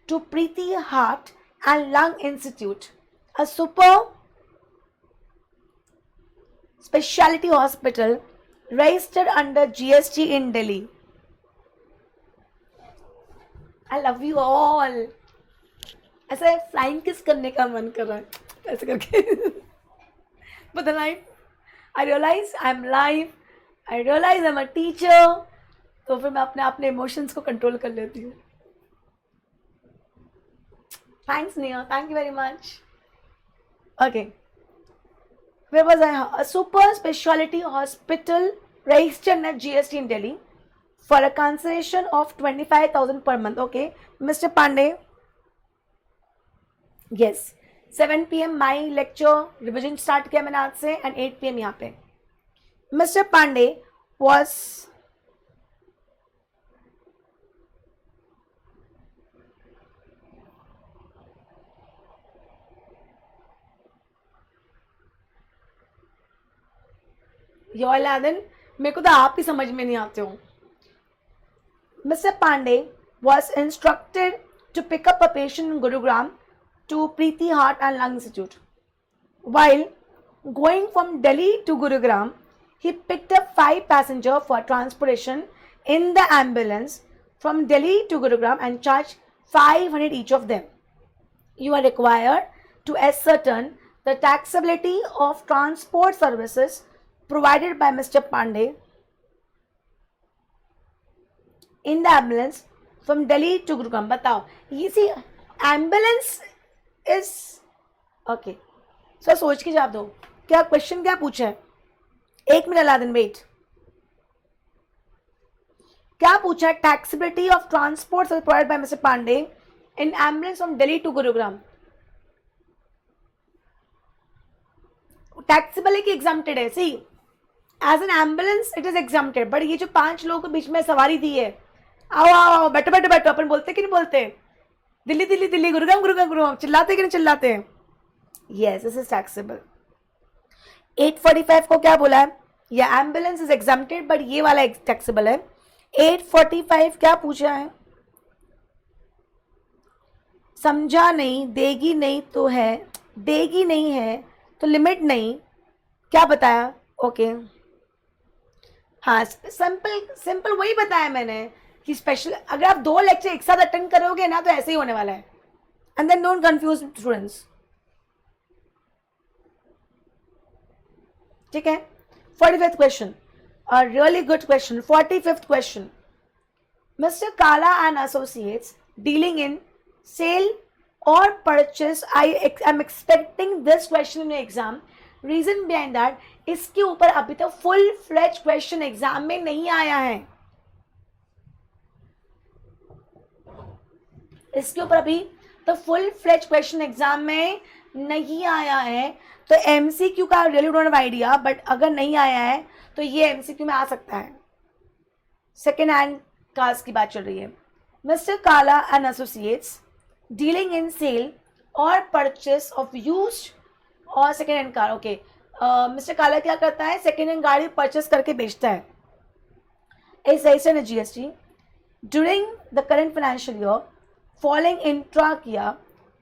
to Preeti Heart and Lung Institute, a super specialty hospital registered under GST in Delhi. I love you all. ऐसा flying kiss करने का मन कर रहा है ऐसे करके. But then I realize I'm live. I realize I'm a teacher. तो फिर मैं अपने इमोशंस को कंट्रोल कर लेती हूँ. थैंक्स निया, thank you very much. Okay, where was I? A super specialty hospital registered at GST in Delhi for a consideration of 25,000 per month. Okay, Mr. Pandey. Yes, 7 PM my lecture revision start किया मैंने आज से, and 8 PM यहाँ पे. Mr. Pandey was Aladdin, मेरे को तो आप ही समझ में नहीं आते हो. Mr. Pandey was instructed to pick up a patient in Gurugram to Preeti Heart and Lung Institute. While going from Delhi to Gurugram, he picked up 5 passengers for transportation in the ambulance from Delhi to Gurugram and charged 500 each of them. You are required to ascertain the taxability of transport services provided by Mr. Pandey in the ambulance from Delhi to Gurugram. बताओ, ये सी ambulance is okay. So सोच के जवाब दो, क्या question क्या पूछा है? एक मिनट अलादीन, वेट. क्या पूछा है? Taxability of transport provided by mister Pandey in ambulance from Delhi to Gurugram. Taxable है कि एग्जाम्प्टेड है? See, as an ambulance it is exempted, but ये जो 5 लोगों के बीच में सवारी दी है, आओ आओ बैठो बैठो बैठो, अपन बोलते कि नहीं बोलते? दिल्ली दिल्ली दिल्ली, गुरुग्राम गुरुग्राम गुरुग्राम, चिल्लाते कि नहीं चिल्लाते? Yes, this is taxable. 845 को क्या बोला है? ये एम्बुलेंस इज एग्जाम्प्टेड बट ये वाला टैक्सेबल है. 845 क्या पूछा है? समझा नहीं, देगी नहीं तो है, देगी नहीं है तो लिमिट नहीं, क्या बताया? ओके हाँ, सिंपल सिंपल वही बताया मैंने कि स्पेशल, अगर आप 2 लेक्चर एक साथ अटेंड करोगे ना तो ऐसे ही होने वाला है. And then don't confuse students. ठीक है. 45th question, a really good question. 45th question. Mr. Kala and Associates dealing in sale or purchase. I am expecting this question in exam. Reason behind that, इसके ऊपर अभी तक full fledge question exam में नहीं आया है. इसके ऊपर अभी तो फुल फ्लेज क्वेश्चन एग्जाम में नहीं आया है. तो एमसीक्यू का really don't have idea, but अगर नहीं आया है तो ये एमसीक्यू में आ सकता है. सेकेंड हैंड कार्स की बात चल रही है. Mister Kala and associates dealing in sale और परचेस ऑफ यूज्ड और second hand car. Okay, mister Kala क्या करता है? सेकेंड हैंड गाड़ी परचेस करके बेचता है. इस रजिस्टर्ड है GST. During the current financial year following intra किया.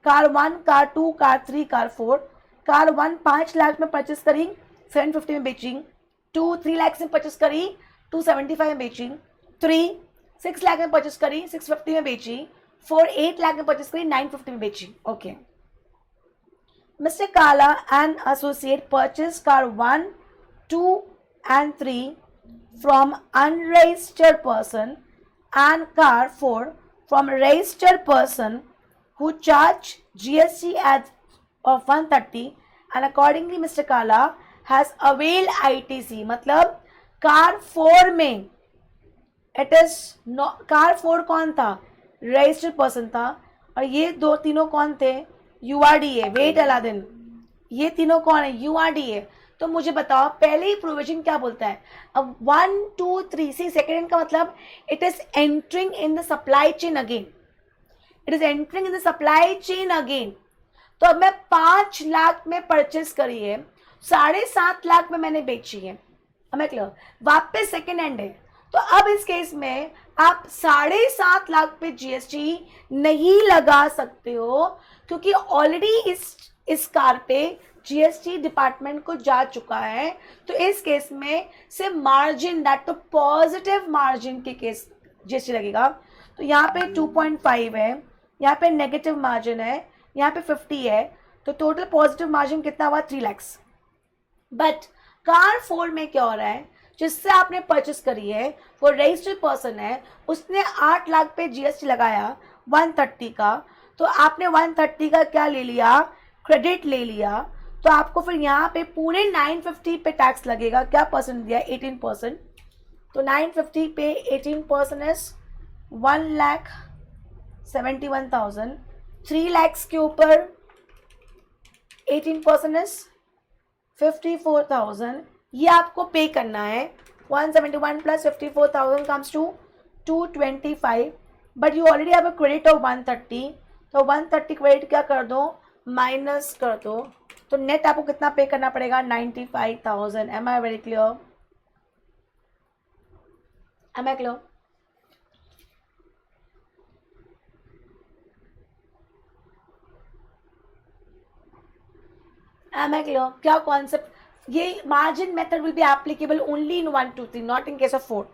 Car 1, car 2, car 3, car 4. Car 1 5 lakh में परचेस करी, 750 में बेची. 2 3 लाख में परचेस करी, 275 में बेची. 3 6 लाख में परचेस करी, 650 में बेची. 4 8 लाख में परचेस करी, 950 में बेची. Okay. Mr. Kala and associate purchase car 1, 2 and 3 from unregistered person and car 4 from a registered person who charge GST of 130 and accordingly Mr. Kala has availed ITC. मतलब कार 4 में it is car 4 कौन था? Registered person था. और ये दो तीनों कौन थे? यूआरडीए. वेट अलादीन, ये तीनों कौन है? यूआरडीए. तो मुझे बताओ पहले ही प्रोविजन क्या बोलता है? अब 1 2 3 सी सेकेंड का मतलब it is entering in the supply chain again. It is entering in the supply chain again. तो अब मैं 5 लाख में परचेस करी है, 7.5 लाख में मैंने बेची है. अब मैं क्लियर, वापस सेकेंड हैंड है. तो अब इस केस में आप 7.5 लाख पे जीएसटी नहीं लगा सकते हो क्योंकि ऑलरेडी इस कार पे जीएसटी डिपार्टमेंट को जा चुका है. तो इस केस में सिर्फ मार्जिन, दैट तो पॉजिटिव मार्जिन के केस जीएसटी लगेगा. तो यहाँ पे 2.5 है, यहाँ पे नेगेटिव मार्जिन है, यहाँ पे 50 है. तो टोटल पॉजिटिव मार्जिन कितना हुआ? 3 लाख. बट कार 4 में क्या हो रहा है? जिससे आपने परचेस करी है वो रजिस्टर्ड पर्सन है, उसने 8 लाख पे जीएसटी लगाया 130 का. तो आपने 130 का क्या ले लिया? क्रेडिट ले लिया. तो आपको फिर यहाँ पे पूरे 950 पे टैक्स लगेगा. क्या परसेंट दिया? 18%. तो 950 पे 18% इज 1,71,000. 3 लाख के ऊपर 18% इज 54,000. ये आपको पे करना है. 171 plus 54,000 comes to 225. But you already have a credit of 130. तो 130 क्रेडिट क्या कर दो? माइनस कर दो. तो नेट आपको कितना पे करना पड़ेगा? 95,000. Am I very clear? Am I clear? Am I clear? क्या कॉन्सेप्ट? ये margin method will be applicable only in 1 2 3, not in case of 4.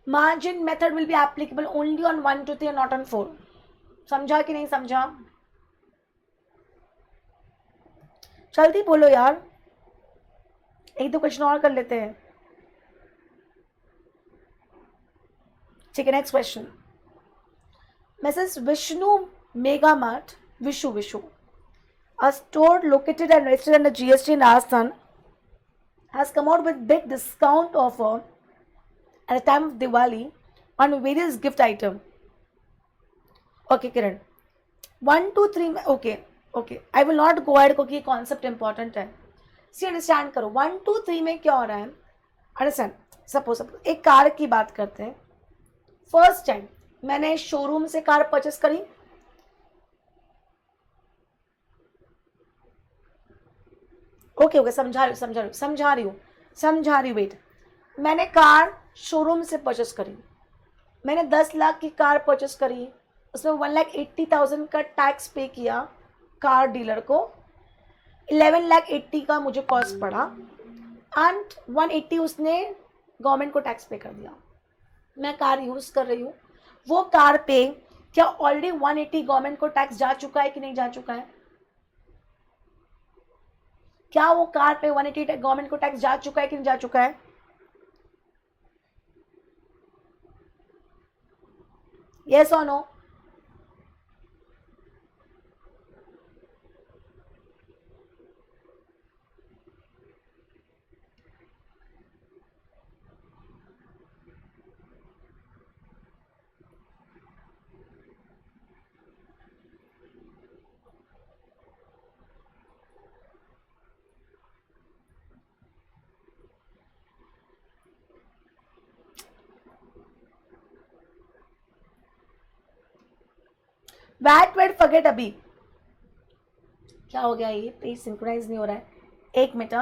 Margin method will be applicable only on 1 2 3 not on 4. समझा कि नहीं समझा? जल्दी बोलो यार, एक दो क्वेश्चन और कर लेते हैं. ठीक है, next question. Mrs Vishnu mega mart, Vishu, a store located and registered under GST in Rajasthan, has come out with big discount offer at the time of Diwali on various gift item. Okay, Kiran. 1 2 3. Okay. I will not go ahead क्योंकि ये concept important है. See, understand करो. 1 2 3 में क्या हो रहा है? Understand. Suppose एक कार की बात करते हैं. फर्स्ट टाइम मैंने शोरूम से कार परचेस करी. ओके, समझा रही हूँ. वेट, मैंने कार शोरूम से परचेस करी. मैंने 10 लाख की कार परचेस करी, उसमें 1,80,000 का टैक्स पे किया कार डीलर को, 11,80,000 का मुझे कॉस्ट पड़ा एंड 180 उसने गवर्नमेंट को टैक्स पे कर दिया। मैं कार यूज़ कर रही हूँ, वो कार पे क्या ऑलरेडी 180 गवर्नमेंट को टैक्स जा चुका है कि नहीं जा चुका है? क्या वो कार पे 180 गवर्नमेंट को टैक्स जा चुका है कि नहीं जा चुका है? यस और नो? वेट फॉरगेट, अभी क्या हो गया? ये पेज सिंक्रोनाइज नहीं हो रहा है, एक मिनट।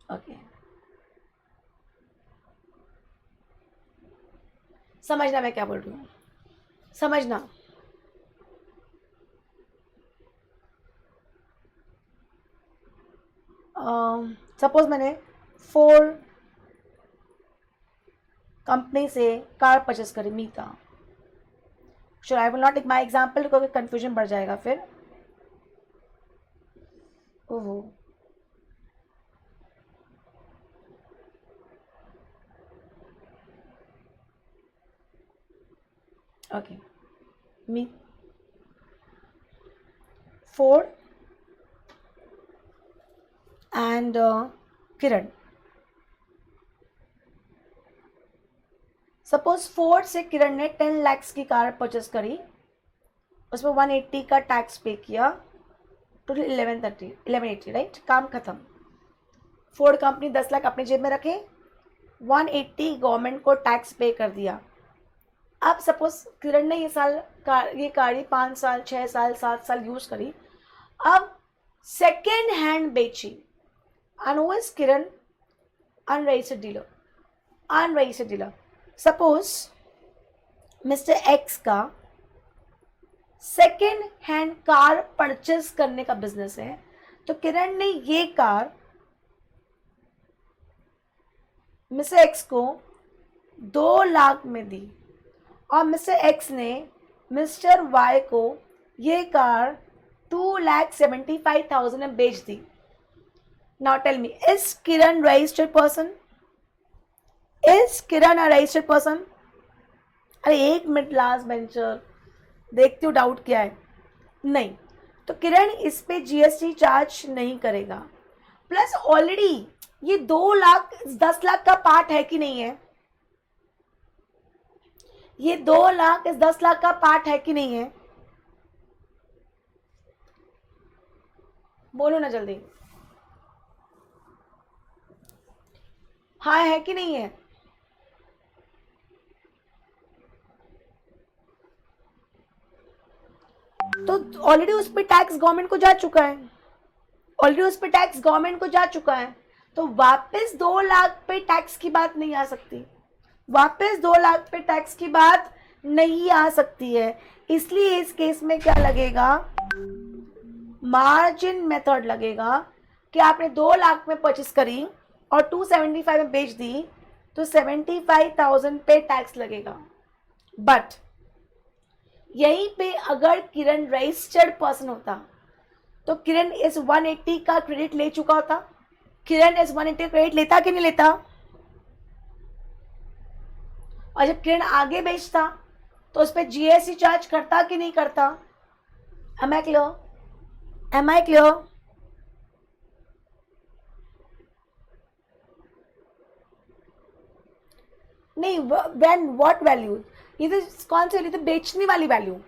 ओके, समझना मैं क्या बोल रही हूँ, समझना। सपोज मैंने 4 कंपनी से कार परचेस करी, Mika. Sure, I will not take my example क्योंकि कंफ्यूजन बढ़ जाएगा फिर। ओहो, okay, me Ford and Kiran. Suppose Ford से किरण ने 10 lakhs की कार परचेस करी, उसमें 180 का टैक्स पे किया, टोटल 1180, राइट? काम खत्म। फोर्ड कंपनी 10 लाख अपनी जेब में रखे, 180 गवर्नमेंट को टैक्स पे कर दिया। अब सपोज किरण ने ये कार 5 साल 6 साल 7 साल यूज करी, अब सेकेंड हैंड बेची, and who is Kiran? Unregistered dealer. Suppose mister x का सेकेंड हैंड कार परचेस करने का बिजनेस है, तो किरण ने ये कार मिस्टर एक्स को 2 लाख में दी और मिस्टर एक्स ने मिस्टर वाई को ये कार 2,75,000 में बेच दी। Now tell me, is Kiran registered person? Is Kiran a registered person? अरे एक मिनट, लास्ट बेंचर, देखती हूँ डाउट क्या है। नहीं, तो किरण इस पे जीएसटी चार्ज नहीं करेगा। प्लस ऑलरेडी ये 2 लाख 10 लाख का पार्ट है कि नहीं है? ये 2 लाख इस 10 लाख का पार्ट है कि नहीं है? बोलो ना जल्दी, हाँ है कि नहीं है? तो ऑलरेडी उस पर टैक्स गवर्नमेंट को जा चुका है, तो वापस 2 लाख पे टैक्स की बात नहीं आ सकती, नहीं आ सकती है। इसलिए इस केस में क्या लगेगा? मार्जिन मेथड लगेगा कि आपने 2 लाख में परचेस करी और 275 में बेच दी, तो 75,000 पे टैक्स लगेगा। बट यहीं पे अगर किरण रजिस्टर्ड पर्सन होता तो किरण इस 180 का क्रेडिट ले चुका होता। किरण इस 180 क्रेडिट लेता कि नहीं लेता? और जब किरण आगे बेचता तो उस पर जीएसटी चार्ज करता कि नहीं करता? Am I clear? नहीं, व्हेन व्हाट वैल्यू? ये तो कौन सी वैल्यू? तो बेचने वाली वैल्यू।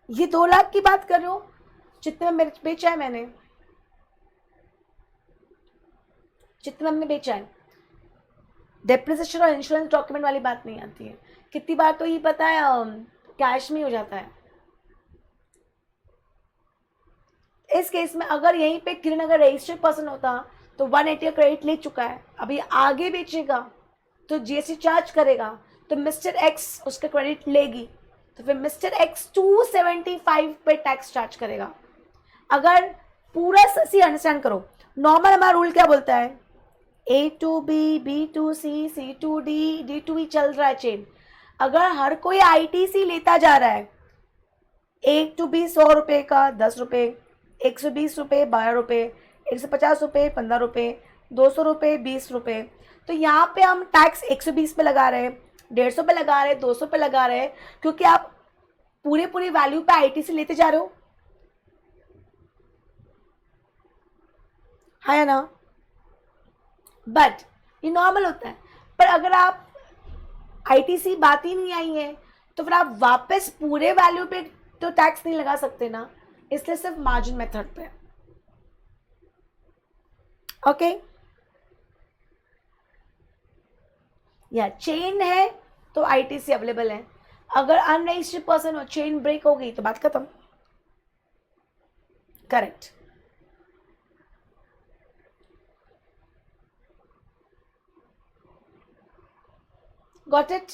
ये 2 लाख की बात कर रहे हो, जितने में बेचा है मैंने, जितने में हमने बेचा है। डेप्रिसिएशन और इंश्योरेंस डॉक्यूमेंट वाली बात नहीं आती है। कितनी बार तो ये पता है कैश में हो जाता है, इस केस में अगर यहीं पे किरण अगर रजिस्टर्ड पर्सन होता तो 180 का क्रेडिट ले चुका है, अभी आगे बेचेगा तो जीएसटी चार्ज करेगा, तो मिस्टर एक्स उसका क्रेडिट लेगी, तो फिर मिस्टर एक्स 275 पे टैक्स चार्ज करेगा। अगर पूरा सी अंडरस्टैंड करो, नॉर्मल हमारा रूल क्या बोलता है, A to B, B to C to D, D to E चल रहा है चेन। अगर हर कोई आईटीसी लेता जा रहा है, ए टू बी 100 रुपये का 10 रुपये, 120 रुपये 12 रुपये, 150 रुपये 15 रुपये, 200 रुपये 20 रुपये, तो यहाँ पे हम टैक्स 120 पे लगा रहे हैं, 150 पे लगा रहे हैं, 200 पे लगा रहे हैं, क्योंकि आप पूरे वैल्यू पे आईटीसी लेते जा रहे हो, है ना। बट ये नॉर्मल होता है। पर अगर आप आईटीसी बात ही नहीं आई है तो फिर आप वापस पूरे वैल्यू पे तो टैक्स नहीं लगा सकते ना, इसलिए सिर्फ मार्जिन मेथड पे। ओके, या चेन है तो आईटीसी अवेलेबल है, अगर अनरजिस्टर्ड पर्सन हो, चेन ब्रेक हो गई तो बात खत्म। करेक्ट। Got it.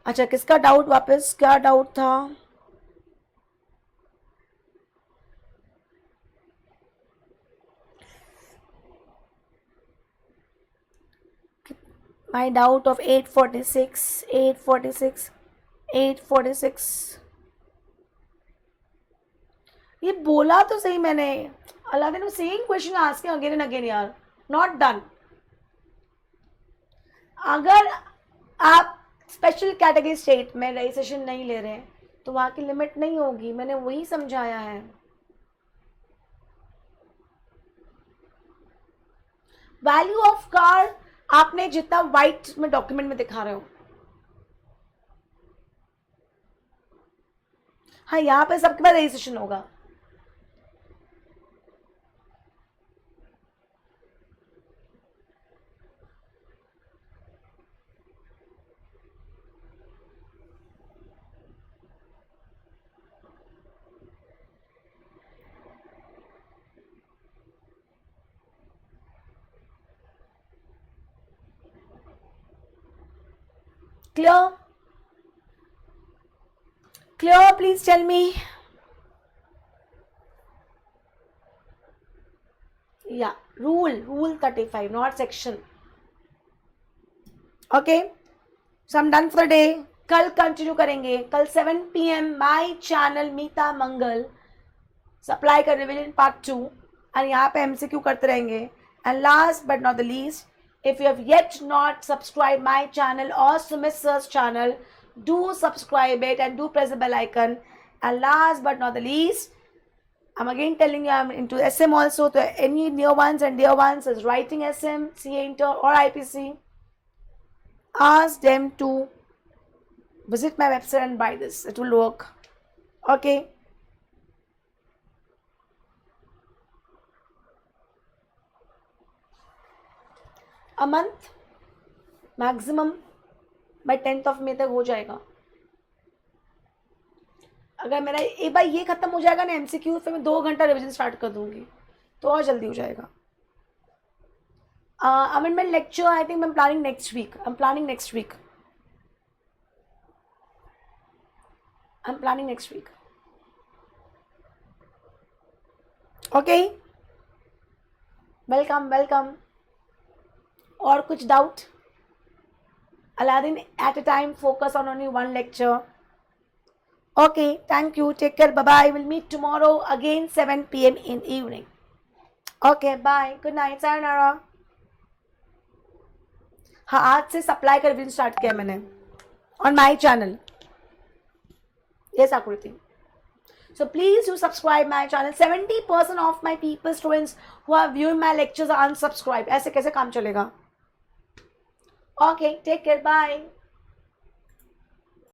अच्छा, किसका डाउट, वापस क्या डाउट था? माई डाउट ऑफ 846, 846, 846, ये बोला तो सही मैंने, अल्लाह same question asking again and again यार, नॉट डन। अगर आप स्पेशल कैटेगरी स्टेट में रजिस्ट्रेशन नहीं ले रहे हैं तो वहाँ की लिमिट नहीं होगी, मैंने वही समझाया है। वैल्यू ऑफ कार आपने जितना वाइट में डॉक्यूमेंट में दिखा रहे हो, हाँ यहाँ पे सबके पास रजिस्ट्रेशन होगा। Clear? Clear, please tell me. Yeah, rule 35, not section. Okay, so I'm done for the day. कल कंटिन्यू करेंगे, कल 7 PM माई चैनल मीता मंगल सप्लाई का रिविजन पार्ट 2, और यहाँ पे MCQ करते रहेंगे। And last but not the least, if you have yet not subscribed my channel or Sumit Sir's channel, do subscribe it and do press the bell icon. And last but not the least, I'm again telling you I'm into SM also, so any new ones and dear ones is writing SM, CA Inter or IPC, ask them to visit my website and buy this, it will work. Okay, a month maximum bye 10th of May तक हो जाएगा। अगर मेरा एक बार ये खत्म हो जाएगा ना MCQ, फिर मैं 2 घंटा रिविजन स्टार्ट कर दूंगी तो और जल्दी हो जाएगा। Amendment lecture I think I am planning next week, I am planning next week. Okay, welcome. और कुछ doubt? Aladdin at a time, focus on only one lecture. Okay, thank you, take care, bye-bye. We'll meet tomorrow again 7 PM in evening. Okay, bye, good night, sayonara. हाँ, आज से supply का review start किया मैंने on my channel. Yes, Akriti. So please do subscribe my channel. 70% of my people, students who are viewing my lectures are unsubscribed. ऐसे कैसे काम चलेगा? Okay, take care, bye.